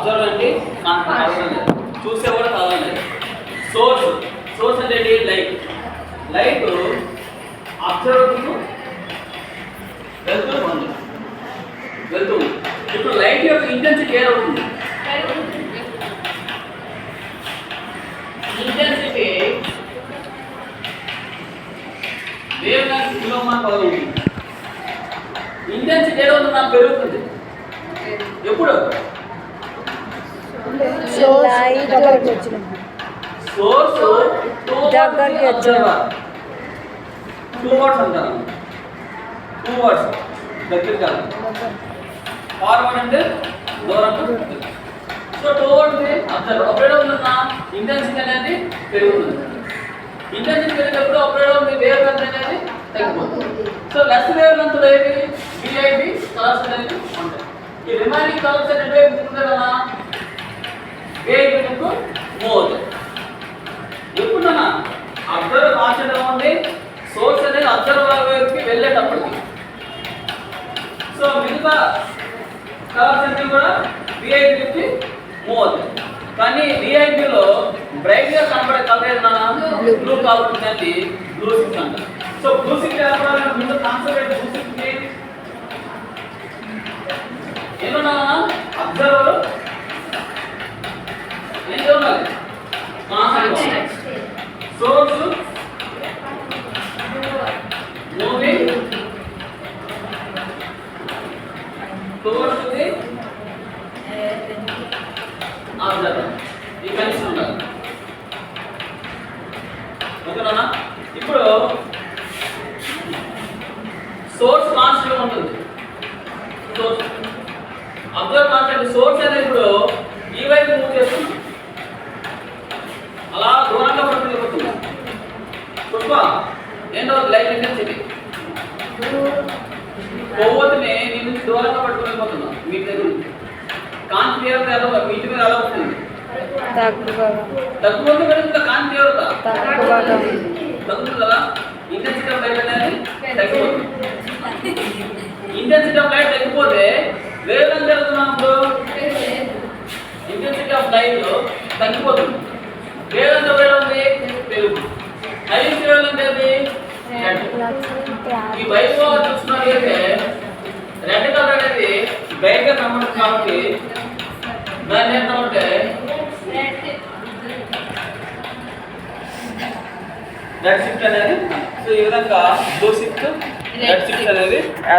Observe అంటే చూసే కూడా కావాలి. సోర్స్ అంటే లైట్. లైట్ అబ్జర్వ్ వెళ్తుంది. ఇప్పుడు లైట్ యొక్క ఇంటెన్సిటీ ఏమవుతుంది? ఇంటెన్సిటీ వేవ్ లెంగ్త్ కిలోమీటర్ అవుతుంది. ఇంటెన్సిటీ ఏమవుతుంది? నాకు పెరుగుతుంది. ఎప్పుడు? సోర్స్ దగ్గరికి వచ్చినప్పుడు. 2 వాట్స్ అంటారు. 2 వాట్స్ దగ్గర కాదు. ఫార్వర్డ్ అంటే దూరం. సో 2 వాట్స్ అబ్జర్వ్ అప్పుడే ఉందన్నా ఇంటెన్సిటీ అనేది పెరుగుతుంది. ఇంటెన్సిటీ పెరిగినప్పుడు అప్పుడే ఉంది వేవ్ లెంగ్త్ అనేది తగ్గిపోతుంది. సో లెస్ వేవ్ లెంగ్త్ ఏది? విఐబి కలర్స్ అనేది ఉంటాయి. ఈ రిమైనింగ్ కలర్స్ అంటే ఉంటుందా వేవ్ లెంగ్త్ మూవ్ అవుతుంది. ఎప్పుడన్నా అబ్జర్వర్ మార్చడం ఉంది. సోర్స్ అనేది అబ్జర్వర్ వైపుకి వెళ్ళేటప్పటికి. సో మిగతా కలర్స్ అన్ని కూడా విఐపి నుంచి మూవ్ అవుతాయి. కానీ విఐపిలో బ్రైట్గా కనపడే కలర్ ఏదన్నా బ్లూ కాబట్టి దాన్ని బ్లూ సిక్స్ అంటారు. సో బ్లూ సిక్స్ ఏర్పడాలంటే ముందు కాన్సెప్ట్ బ్లూ సిక్స్కి ఏమన్నా అబ్జర్వర్ ఏం చూడాలి? Source moving towards the observer. ఈ కనెక్షన్ ఉండాలి. ఓకేనా? ఇప్పుడు సోర్స్ కాన్స్టెంట్ ఉంటుంది. Source observer constant. సోర్స్ అనేది ఇప్పుడు ఈ వైపు మూవ్ చేస్తుంది. అలా దూరంగా పట్టుకుని పుష్ప ఏంటో లైట్ ఇంటెన్సిటీ కొవ్వొత్తిని నీ నుంచి దూరంగా పట్టుకుని వెళ్ళిపోతున్నావు. మీ దగ్గర నుంచి కాంతి తీవ్రత ఎలా మీ ఇంటి మీద ఎలా ఉంటుంది? తక్కువ కాంతి తీవ్రత తగ్గుతుంది కదా. ఇంటెన్సిటీ ఆఫ్ లైట్ అనేది తగ్గిపోతుంది. ఇంటెన్సిటీ ఆఫ్ లైట్ తగ్గిపోతే వేవ్ లెంగ్త్ జరుగుతున్నప్పుడు ఇంటెన్సిటీ ఆఫ్ లైట్ తగ్గిపోతుంది. వేవ్ లెంగ్త్ వేవ్ ఉంది పెరుగుతుంది. హైయెస్ట్ వేవ్ లెంగ్త్ ఏది? ఈ వైపు చూస్తున్నట్లయితే రెడ్ కలర్ అనేది బ్రైట్ గా కనబడుతుంది కాబట్టి దాన్ని ఏంటంటే రెడ్ షిఫ్ట్ అనేది. సో ఈ విధంగా బ్లూ షిఫ్ట్ రెడ్ షిఫ్ట్ అనేది